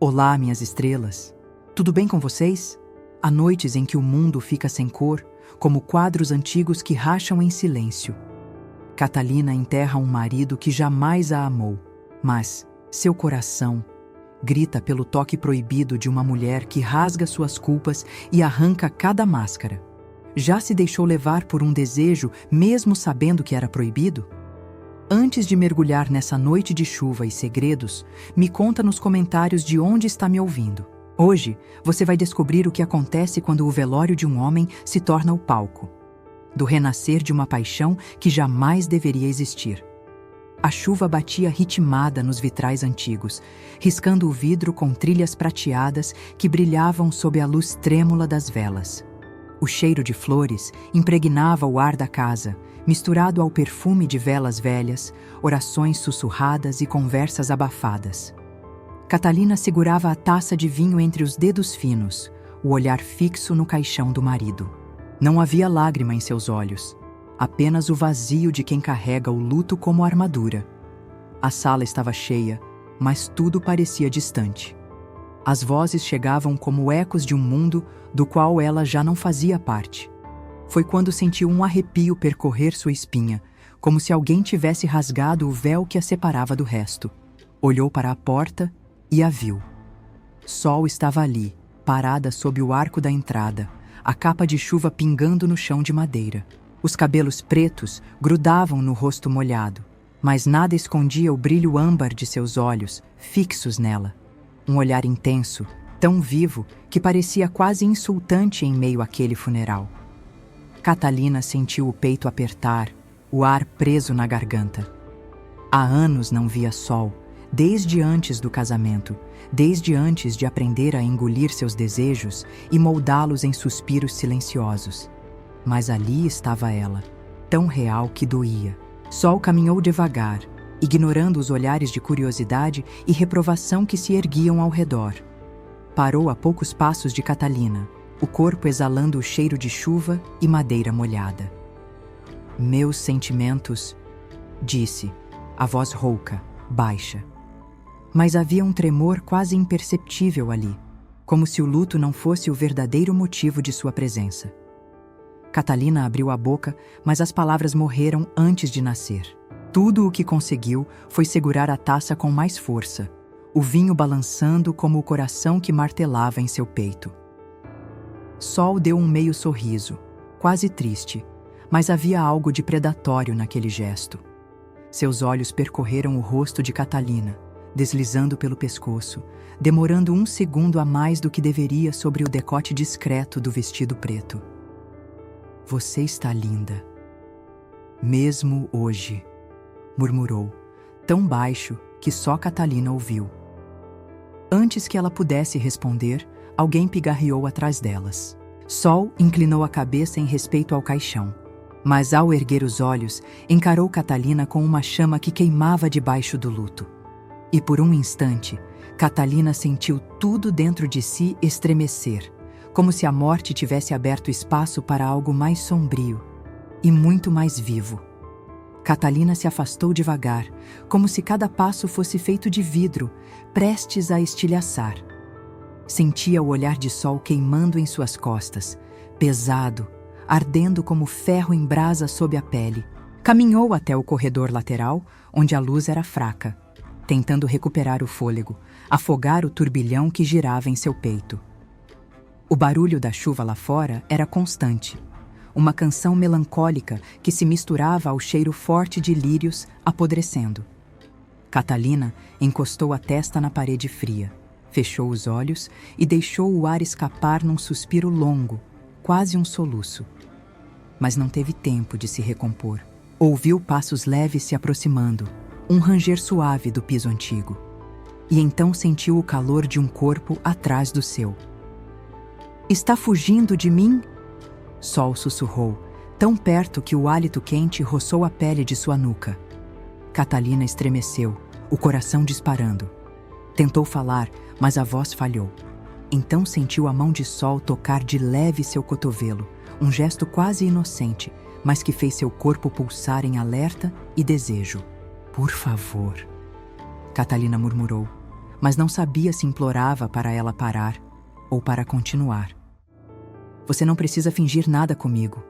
Olá, minhas estrelas. Tudo bem com vocês? Há noites em que o mundo fica sem cor, como quadros antigos que racham em silêncio. Catalina enterra um marido que jamais a amou, mas seu coração grita pelo toque proibido de uma mulher que rasga suas culpas e arranca cada máscara. Já se deixou levar por um desejo, mesmo sabendo que era proibido? Antes de mergulhar nessa noite de chuva e segredos, me conta nos comentários de onde está me ouvindo. Hoje, você vai descobrir o que acontece quando o velório de um homem se torna o palco do renascer de uma paixão que jamais deveria existir. A chuva batia ritmada nos vitrais antigos, riscando o vidro com trilhas prateadas que brilhavam sob a luz trêmula das velas. O cheiro de flores impregnava o ar da casa, misturado ao perfume de velas velhas, orações sussurradas e conversas abafadas. Catalina segurava a taça de vinho entre os dedos finos, o olhar fixo no caixão do marido. Não havia lágrima em seus olhos, apenas o vazio de quem carrega o luto como armadura. A sala estava cheia, mas tudo parecia distante. As vozes chegavam como ecos de um mundo do qual ela já não fazia parte. Foi quando sentiu um arrepio percorrer sua espinha, como se alguém tivesse rasgado o véu que a separava do resto. Olhou para a porta e a viu. Sol estava ali, parada sob o arco da entrada, a capa de chuva pingando no chão de madeira. Os cabelos pretos grudavam no rosto molhado, mas nada escondia o brilho âmbar de seus olhos, fixos nela. Um olhar intenso, tão vivo, que parecia quase insultante em meio àquele funeral. Catalina sentiu o peito apertar, o ar preso na garganta. Há anos não via sol, desde antes do casamento, desde antes de aprender a engolir seus desejos e moldá-los em suspiros silenciosos. Mas ali estava ela, tão real que doía. Sol caminhou devagar, ignorando os olhares de curiosidade e reprovação que se erguiam ao redor. Parou a poucos passos de Catalina, o corpo exalando o cheiro de chuva e madeira molhada. Meus sentimentos, disse, a voz rouca, baixa. Mas havia um tremor quase imperceptível ali, como se o luto não fosse o verdadeiro motivo de sua presença. Catalina abriu a boca, mas as palavras morreram antes de nascer. Tudo o que conseguiu foi segurar a taça com mais força, o vinho balançando como o coração que martelava em seu peito. Sol deu um meio sorriso, quase triste, mas havia algo de predatório naquele gesto. Seus olhos percorreram o rosto de Catalina, deslizando pelo pescoço, demorando um segundo a mais do que deveria sobre o decote discreto do vestido preto. Você está linda. Mesmo hoje, murmurou, tão baixo que só Catalina ouviu. Antes que ela pudesse responder, alguém pigarreou atrás delas. Sol inclinou a cabeça em respeito ao caixão, mas ao erguer os olhos, encarou Catalina com uma chama que queimava debaixo do luto. E por um instante, Catalina sentiu tudo dentro de si estremecer, como se a morte tivesse aberto espaço para algo mais sombrio e muito mais vivo. Catalina se afastou devagar, como se cada passo fosse feito de vidro, prestes a estilhaçar. Sentia o olhar de sol queimando em suas costas, pesado, ardendo como ferro em brasa sob a pele. Caminhou até o corredor lateral, onde a luz era fraca, tentando recuperar o fôlego, afogar o turbilhão que girava em seu peito. O barulho da chuva lá fora era constante, uma canção melancólica que se misturava ao cheiro forte de lírios apodrecendo. Catalina encostou a testa na parede fria, fechou os olhos e deixou o ar escapar num suspiro longo, quase um soluço. Mas não teve tempo de se recompor. Ouviu passos leves se aproximando, um ranger suave do piso antigo. E então sentiu o calor de um corpo atrás do seu. Está fugindo de mim? Sol sussurrou, tão perto que o hálito quente roçou a pele de sua nuca. Catalina estremeceu, o coração disparando. Tentou falar, mas a voz falhou. Então sentiu a mão de Sol tocar de leve seu cotovelo, um gesto quase inocente, mas que fez seu corpo pulsar em alerta e desejo. Por favor, Catalina murmurou, mas não sabia se implorava para ela parar ou para continuar. Você não precisa fingir nada comigo,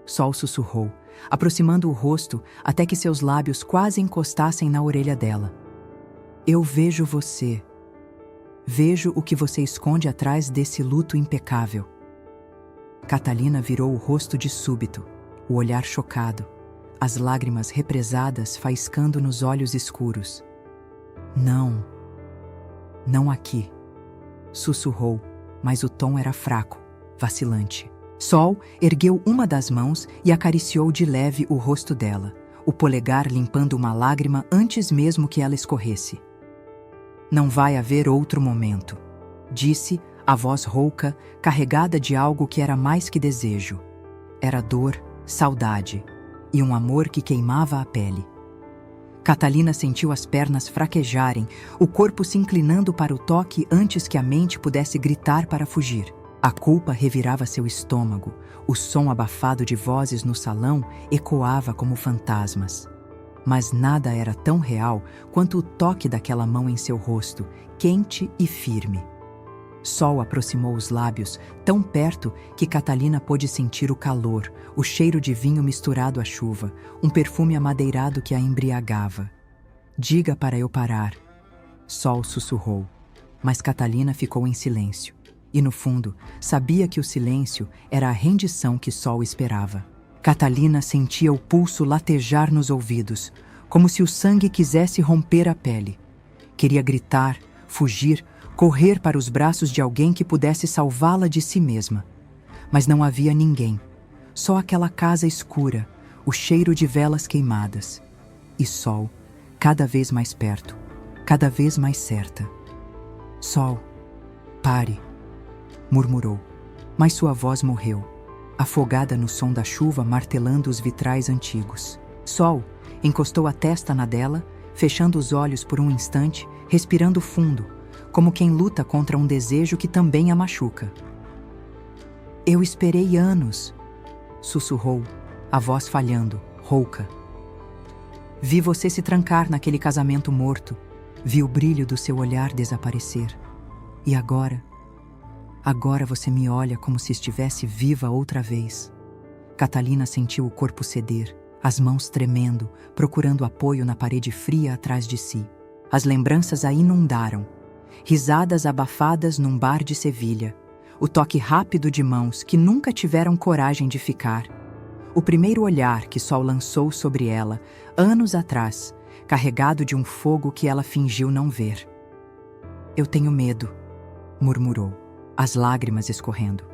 Sol sussurrou, aproximando o rosto até que seus lábios quase encostassem na orelha dela. Eu vejo você. Vejo o que você esconde atrás desse luto impecável. Catalina virou o rosto de súbito, o olhar chocado, as lágrimas represadas faiscando nos olhos escuros. Não. Não aqui, sussurrou, mas o tom era fraco, vacilante. Sol ergueu uma das mãos e acariciou de leve o rosto dela, o polegar limpando uma lágrima antes mesmo que ela escorresse. Não vai haver outro momento, disse, a voz rouca, carregada de algo que era mais que desejo. Era dor, saudade e um amor que queimava a pele. Catalina sentiu as pernas fraquejarem, o corpo se inclinando para o toque antes que a mente pudesse gritar para fugir. A culpa revirava seu estômago, o som abafado de vozes no salão ecoava como fantasmas. Mas nada era tão real quanto o toque daquela mão em seu rosto, quente e firme. Sol aproximou os lábios, tão perto que Catalina pôde sentir o calor, o cheiro de vinho misturado à chuva, um perfume amadeirado que a embriagava. Diga para eu parar. Sol sussurrou, mas Catalina ficou em silêncio. E no fundo, sabia que o silêncio era a rendição que Sol esperava. Catalina sentia o pulso latejar nos ouvidos, como se o sangue quisesse romper a pele. Queria gritar, fugir, correr para os braços de alguém que pudesse salvá-la de si mesma. Mas não havia ninguém, só aquela casa escura, o cheiro de velas queimadas. E Sol, cada vez mais perto, cada vez mais certa. Sol, pare, murmurou, mas sua voz morreu, afogada no som da chuva martelando os vitrais antigos. Sol encostou a testa na dela, fechando os olhos por um instante, respirando fundo, como quem luta contra um desejo que também a machuca. Eu esperei anos, sussurrou, a voz falhando, rouca. Vi você se trancar naquele casamento morto, vi o brilho do seu olhar desaparecer. E agora você me olha como se estivesse viva outra vez. Catalina sentiu o corpo ceder, as mãos tremendo, procurando apoio na parede fria atrás de si. As lembranças a inundaram. Risadas abafadas num bar de Sevilha, o toque rápido de mãos que nunca tiveram coragem de ficar, o primeiro olhar que Sol lançou sobre ela, anos atrás, carregado de um fogo que ela fingiu não ver. Eu tenho medo, murmurou, as lágrimas escorrendo.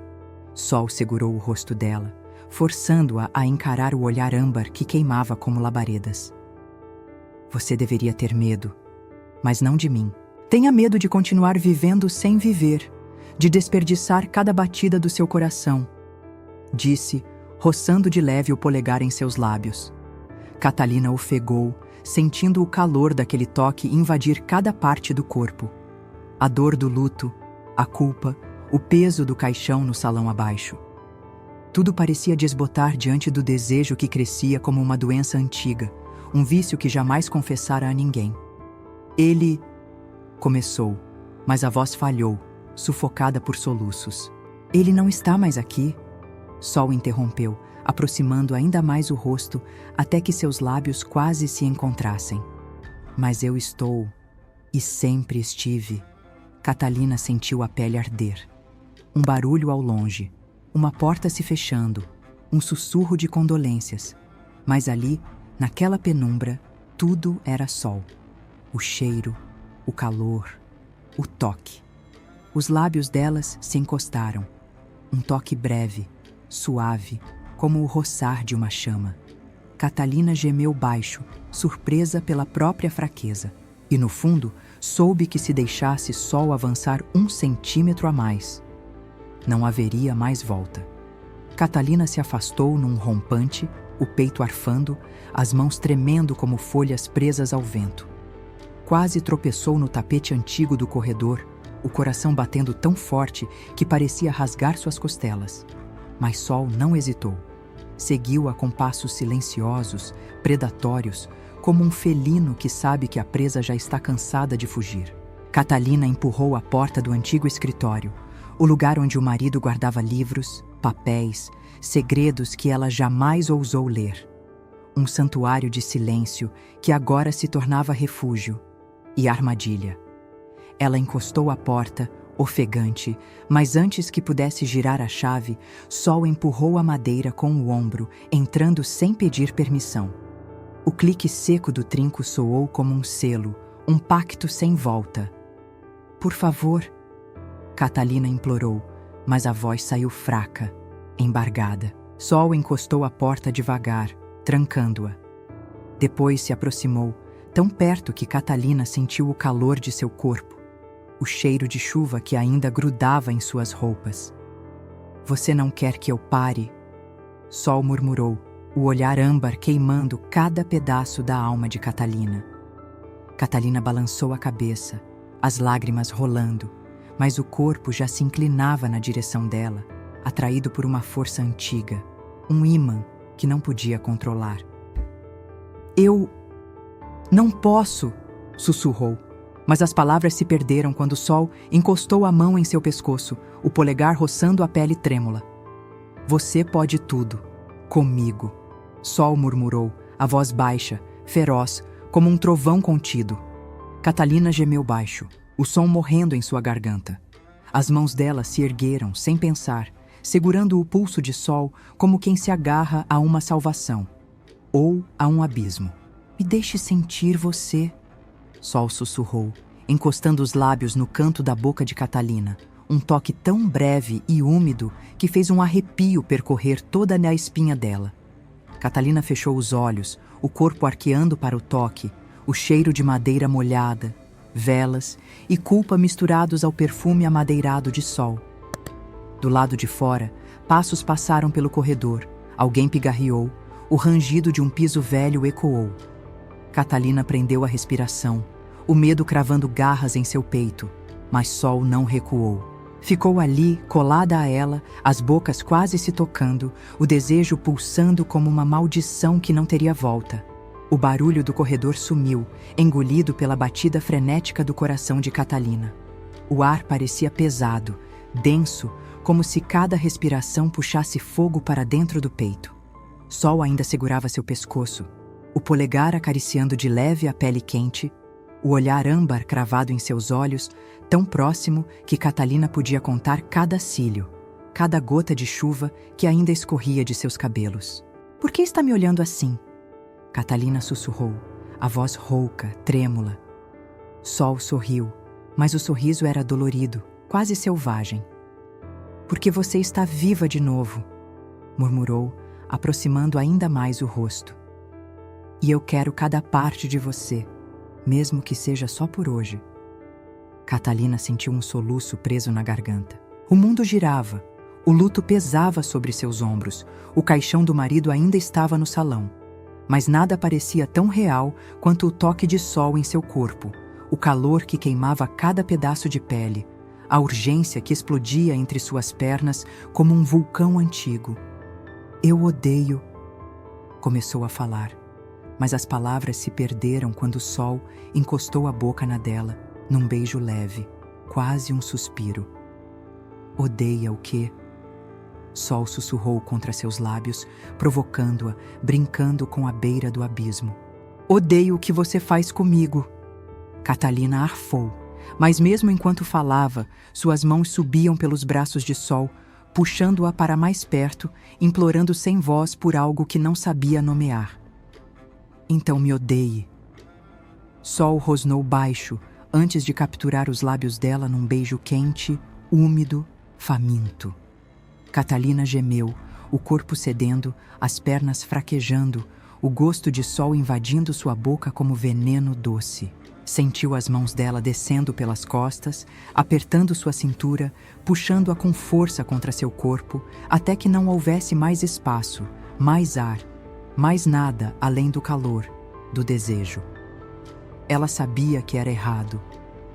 Sol segurou o rosto dela, forçando-a a encarar o olhar âmbar que queimava como labaredas. Você deveria ter medo, mas não de mim. Tenha medo de continuar vivendo sem viver, de desperdiçar cada batida do seu coração, disse, roçando de leve o polegar em seus lábios. Catalina ofegou, sentindo o calor daquele toque invadir cada parte do corpo. A dor do luto, a culpa, o peso do caixão no salão abaixo. Tudo parecia desbotar diante do desejo que crescia como uma doença antiga, um vício que jamais confessara a ninguém. Ele começou, mas a voz falhou, sufocada por soluços. Ele não está mais aqui? Sol interrompeu, aproximando ainda mais o rosto até que seus lábios quase se encontrassem. Mas eu estou, e sempre estive. Catalina sentiu a pele arder. Um barulho ao longe, uma porta se fechando, um sussurro de condolências. Mas ali, naquela penumbra, tudo era Sol. O cheiro, o calor, o toque. Os lábios delas se encostaram. Um toque breve, suave, como o roçar de uma chama. Catalina gemeu baixo, surpresa pela própria fraqueza. E no fundo, soube que se deixasse Sol avançar 1 centímetro a mais, não haveria mais volta. Catalina se afastou num rompante, o peito arfando, as mãos tremendo como folhas presas ao vento. Quase tropeçou no tapete antigo do corredor, o coração batendo tão forte que parecia rasgar suas costelas. Mas Sol não hesitou. Seguiu-a com passos silenciosos, predatórios, como um felino que sabe que a presa já está cansada de fugir. Catalina empurrou a porta do antigo escritório, o lugar onde o marido guardava livros, papéis, segredos que ela jamais ousou ler. Um santuário de silêncio que agora se tornava refúgio e armadilha. Ela encostou a porta, ofegante, mas antes que pudesse girar a chave, Sol empurrou a madeira com o ombro, entrando sem pedir permissão. O clique seco do trinco soou como um selo, um pacto sem volta. "Por favor", Catalina implorou, mas a voz saiu fraca, embargada. Sol encostou a porta devagar, trancando-a. Depois se aproximou, tão perto que Catalina sentiu o calor de seu corpo, o cheiro de chuva que ainda grudava em suas roupas. "Você não quer que eu pare?" Sol murmurou, o olhar âmbar queimando cada pedaço da alma de Catalina. Catalina balançou a cabeça, as lágrimas rolando, mas o corpo já se inclinava na direção dela, atraído por uma força antiga, um ímã que não podia controlar. "Eu não posso", sussurrou, mas as palavras se perderam quando o Sol encostou a mão em seu pescoço, o polegar roçando a pele trêmula. "Você pode tudo, comigo", Sol murmurou, a voz baixa, feroz, como um trovão contido. Catalina gemeu baixo, o som morrendo em sua garganta. As mãos dela se ergueram, sem pensar, segurando o pulso de Sol como quem se agarra a uma salvação, ou a um abismo. "Me deixe sentir você", Sol sussurrou, encostando os lábios no canto da boca de Catalina, um toque tão breve e úmido que fez um arrepio percorrer toda a espinha dela. Catalina fechou os olhos, o corpo arqueando para o toque, o cheiro de madeira molhada, velas e culpa misturados ao perfume amadeirado de Sol. Do lado de fora, passos passaram pelo corredor, alguém pigarreou, o rangido de um piso velho ecoou. Catalina prendeu a respiração, o medo cravando garras em seu peito, mas Sol não recuou. Ficou ali, colada a ela, as bocas quase se tocando, o desejo pulsando como uma maldição que não teria volta. O barulho do corredor sumiu, engolido pela batida frenética do coração de Catalina. O ar parecia pesado, denso, como se cada respiração puxasse fogo para dentro do peito. Sol ainda segurava seu pescoço, o polegar acariciando de leve a pele quente, o olhar âmbar cravado em seus olhos, tão próximo que Catalina podia contar cada cílio, cada gota de chuva que ainda escorria de seus cabelos. "Por que está me olhando assim?" Catalina sussurrou, a voz rouca, trêmula. Sol sorriu, mas o sorriso era dolorido, quase selvagem. "Porque você está viva de novo", murmurou, aproximando ainda mais o rosto. "E eu quero cada parte de você, mesmo que seja só por hoje." Catalina sentiu um soluço preso na garganta. O mundo girava, o luto pesava sobre seus ombros, o caixão do marido ainda estava no salão. Mas nada parecia tão real quanto o toque de Sol em seu corpo, o calor que queimava cada pedaço de pele, a urgência que explodia entre suas pernas como um vulcão antigo. "Eu odeio", começou a falar, mas as palavras se perderam quando o Sol encostou a boca na dela, num beijo leve, quase um suspiro. "Odeia o quê?" Sol sussurrou contra seus lábios, provocando-a, brincando com a beira do abismo. "Odeio o que você faz comigo." Catalina arfou, mas mesmo enquanto falava, suas mãos subiam pelos braços de Sol, puxando-a para mais perto, implorando sem voz por algo que não sabia nomear. "Então me odeie." Sol rosnou baixo, antes de capturar os lábios dela num beijo quente, úmido, faminto. Catalina gemeu, o corpo cedendo, as pernas fraquejando, o gosto de Sol invadindo sua boca como veneno doce. Sentiu as mãos dela descendo pelas costas, apertando sua cintura, puxando-a com força contra seu corpo, até que não houvesse mais espaço, mais ar, mais nada além do calor, do desejo. Ela sabia que era errado.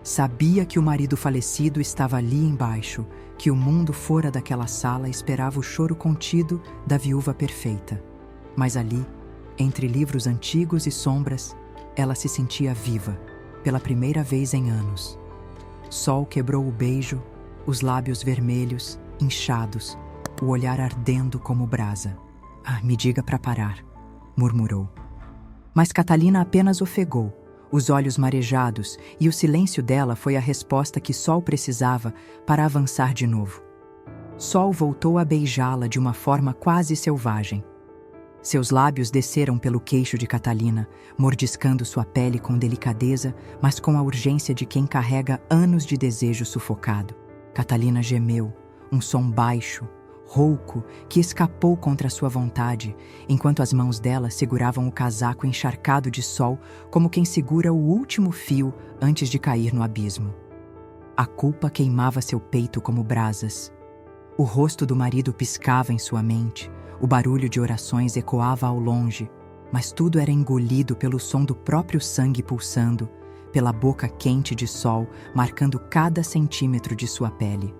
Sabia que o marido falecido estava ali embaixo, que o mundo fora daquela sala esperava o choro contido da viúva perfeita. Mas ali, entre livros antigos e sombras, ela se sentia viva, pela primeira vez em anos. Sol quebrou o beijo, os lábios vermelhos, inchados, o olhar ardendo como brasa. "Ah, me diga para parar", murmurou. Mas Catalina apenas ofegou, os olhos marejados, e o silêncio dela foi a resposta que Sol precisava para avançar de novo. Sol voltou a beijá-la de uma forma quase selvagem. Seus lábios desceram pelo queixo de Catalina, mordiscando sua pele com delicadeza, mas com a urgência de quem carrega anos de desejo sufocado. Catalina gemeu, um som baixo, rouco, que escapou contra sua vontade, enquanto as mãos dela seguravam o casaco encharcado de sol como quem segura o último fio antes de cair no abismo. A culpa queimava seu peito como brasas. O rosto do marido piscava em sua mente, o barulho de orações ecoava ao longe, mas tudo era engolido pelo som do próprio sangue pulsando, pela boca quente de Sol marcando cada centímetro de sua pele.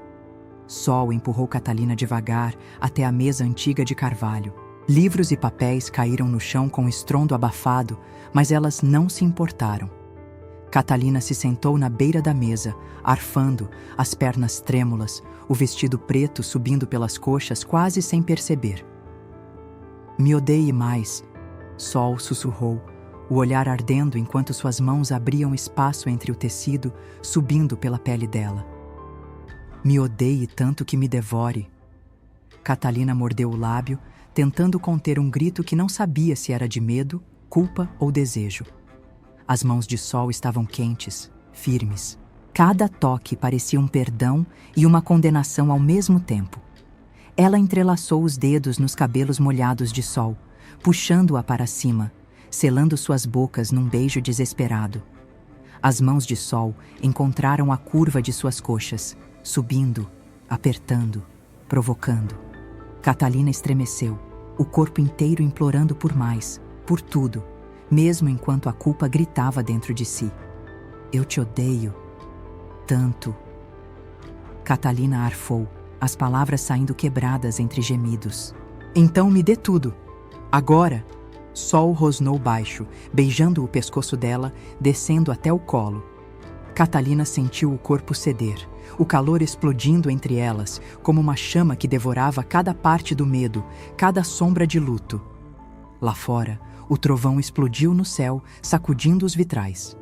Sol empurrou Catalina devagar até a mesa antiga de carvalho. Livros e papéis caíram no chão com estrondo abafado, mas elas não se importaram. Catalina se sentou na beira da mesa, arfando, as pernas trêmulas, o vestido preto subindo pelas coxas quase sem perceber. "Me odeie mais", Sol sussurrou, o olhar ardendo enquanto suas mãos abriam espaço entre o tecido, subindo pela pele dela. "Me odeie tanto que me devore." Catalina mordeu o lábio, tentando conter um grito que não sabia se era de medo, culpa ou desejo. As mãos de Sol estavam quentes, firmes. Cada toque parecia um perdão e uma condenação ao mesmo tempo. Ela entrelaçou os dedos nos cabelos molhados de Sol, puxando-a para cima, selando suas bocas num beijo desesperado. As mãos de Sol encontraram a curva de suas coxas, subindo, apertando, provocando. Catalina estremeceu, o corpo inteiro implorando por mais, por tudo, mesmo enquanto a culpa gritava dentro de si. "Eu te odeio tanto." Catalina arfou, as palavras saindo quebradas entre gemidos. "Então me dê tudo. Agora." Sol rosnou baixo, beijando o pescoço dela, descendo até o colo. Catalina sentiu o corpo ceder, o calor explodindo entre elas, como uma chama que devorava cada parte do medo, cada sombra de luto. Lá fora, o trovão explodiu no céu, sacudindo os vitrais.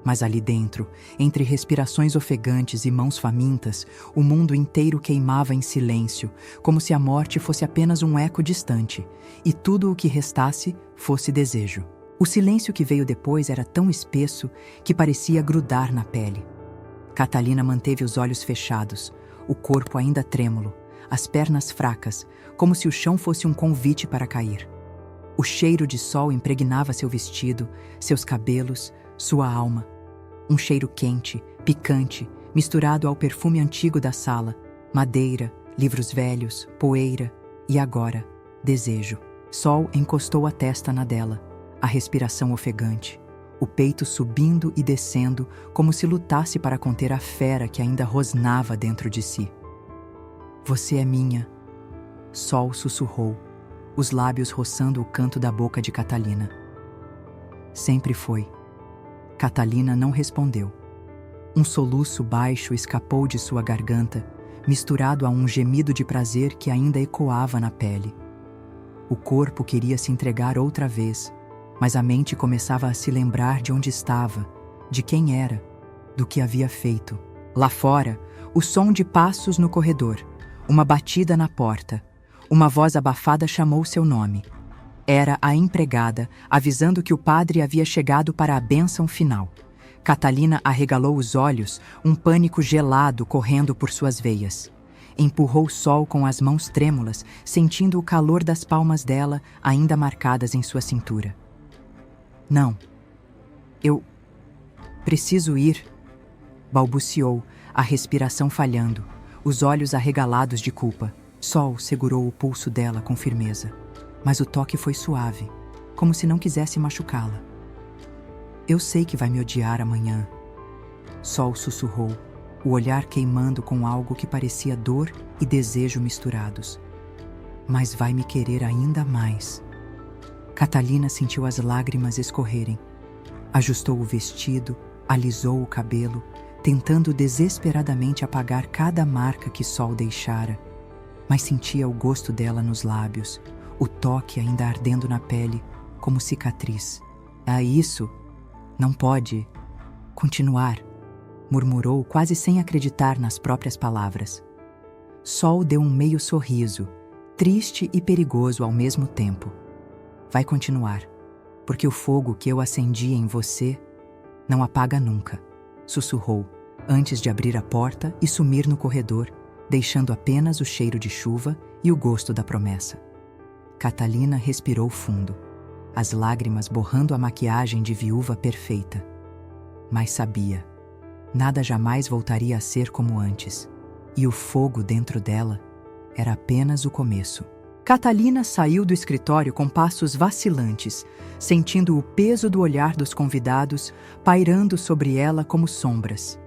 Mas ali dentro, entre respirações ofegantes e mãos famintas, o mundo inteiro queimava em silêncio, como se a morte fosse apenas um eco distante, e tudo o que restasse fosse desejo. O silêncio que veio depois era tão espesso que parecia grudar na pele. Catalina manteve os olhos fechados, o corpo ainda trêmulo, as pernas fracas, como se o chão fosse um convite para cair. O cheiro de Sol impregnava seu vestido, seus cabelos, sua alma. Um cheiro quente, picante, misturado ao perfume antigo da sala, madeira, livros velhos, poeira e agora, desejo. Sol encostou a testa na dela, a respiração ofegante, o peito subindo e descendo como se lutasse para conter a fera que ainda rosnava dentro de si. "Você é minha", Sol sussurrou, os lábios roçando o canto da boca de Catalina. "Sempre foi." Catalina não respondeu. Um soluço baixo escapou de sua garganta, misturado a um gemido de prazer que ainda ecoava na pele. O corpo queria se entregar outra vez, mas a mente começava a se lembrar de onde estava, de quem era, do que havia feito. Lá fora, o som de passos no corredor, uma batida na porta, uma voz abafada chamou seu nome. Era a empregada, avisando que o padre havia chegado para a bênção final. Catalina arregalou os olhos, um pânico gelado correndo por suas veias. Empurrou Sol com as mãos trêmulas, sentindo o calor das palmas dela ainda marcadas em sua cintura. "Não. Eu preciso ir", balbuciou, a respiração falhando, os olhos arregalados de culpa. Sol segurou o pulso dela com firmeza, mas o toque foi suave, como se não quisesse machucá-la. "Eu sei que vai me odiar amanhã", Sol sussurrou, o olhar queimando com algo que parecia dor e desejo misturados. "Mas vai me querer ainda mais." Catalina sentiu as lágrimas escorrerem. Ajustou o vestido, alisou o cabelo, tentando desesperadamente apagar cada marca que Sol deixara, mas sentia o gosto dela nos lábios, o toque ainda ardendo na pele, como cicatriz. "Ah, isso não pode continuar", murmurou, quase sem acreditar nas próprias palavras. Sol deu um meio sorriso, triste e perigoso ao mesmo tempo. "Vai continuar, porque o fogo que eu acendi em você não apaga nunca", sussurrou, antes de abrir a porta e sumir no corredor, deixando apenas o cheiro de chuva e o gosto da promessa. Catalina respirou fundo, as lágrimas borrando a maquiagem de viúva perfeita. Mas sabia, nada jamais voltaria a ser como antes, e o fogo dentro dela era apenas o começo. Catalina saiu do escritório com passos vacilantes, sentindo o peso do olhar dos convidados pairando sobre ela como sombras.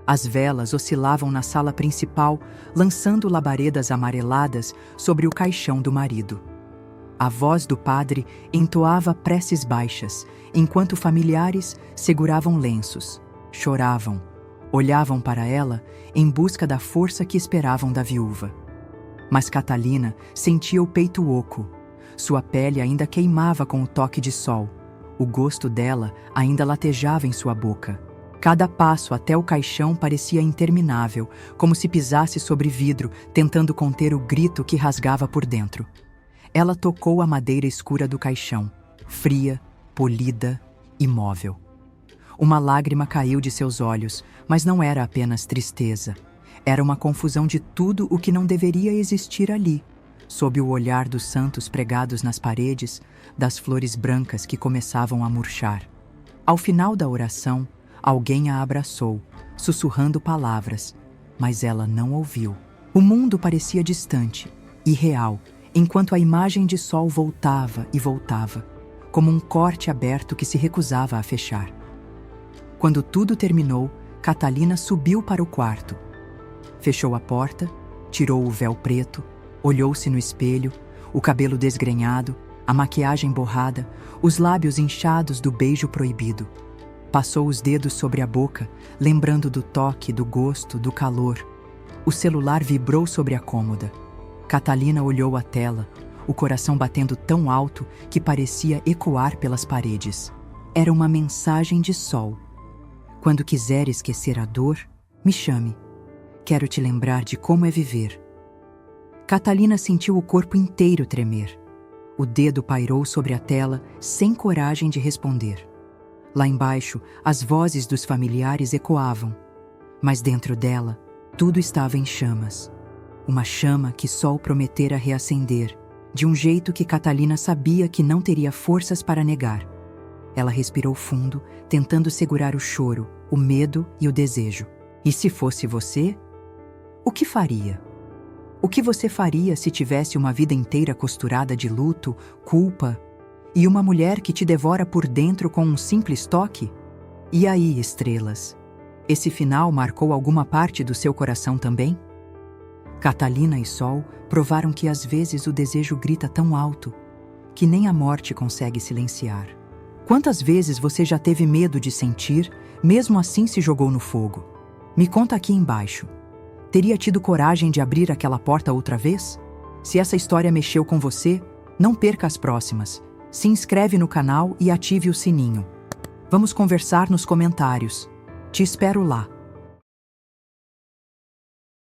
As velas oscilavam na sala principal, lançando labaredas amareladas sobre o caixão do marido. A voz do padre entoava preces baixas, enquanto familiares seguravam lenços, choravam, olhavam para ela em busca da força que esperavam da viúva. Mas Catalina sentia o peito oco. Sua pele ainda queimava com o toque de sol. O gosto dela ainda latejava em sua boca. Cada passo até o caixão parecia interminável, como se pisasse sobre vidro, tentando conter o grito que rasgava por dentro. Ela tocou a madeira escura do caixão, fria, polida, imóvel. Uma lágrima caiu de seus olhos, mas não era apenas tristeza. Era uma confusão de tudo o que não deveria existir ali, sob o olhar dos santos pregados nas paredes, das flores brancas que começavam a murchar. Ao final da oração, alguém a abraçou, sussurrando palavras, mas ela não ouviu. O mundo parecia distante, irreal, enquanto a imagem de Sol voltava e voltava, como um corte aberto que se recusava a fechar. Quando tudo terminou, Catalina subiu para o quarto. Fechou a porta, tirou o véu preto, olhou-se no espelho, o cabelo desgrenhado, a maquiagem borrada, os lábios inchados do beijo proibido. Passou os dedos sobre a boca, lembrando do toque, do gosto, do calor. O celular vibrou sobre a cômoda. Catalina olhou a tela, o coração batendo tão alto que parecia ecoar pelas paredes. Era uma mensagem de Sol. "Quando quiser esquecer a dor, me chame. Quero te lembrar de como é viver." Catalina sentiu o corpo inteiro tremer. O dedo pairou sobre a tela, sem coragem de responder. Lá embaixo, as vozes dos familiares ecoavam. Mas dentro dela, tudo estava em chamas. Uma chama que Sol prometera reacender, de um jeito que Catalina sabia que não teria forças para negar. Ela respirou fundo, tentando segurar o choro, o medo e o desejo. "E se fosse você? O que faria? O que você faria se tivesse uma vida inteira costurada de luto, culpa, e uma mulher que te devora por dentro com um simples toque? E aí, estrelas? Esse final marcou alguma parte do seu coração também?" Catalina e Sol provaram que às vezes o desejo grita tão alto que nem a morte consegue silenciar. Quantas vezes você já teve medo de sentir, mesmo assim se jogou no fogo? Me conta aqui embaixo. Teria tido coragem de abrir aquela porta outra vez? Se essa história mexeu com você, não perca as próximas. Se inscreve no canal e ative o sininho. Vamos conversar nos comentários. Te espero lá.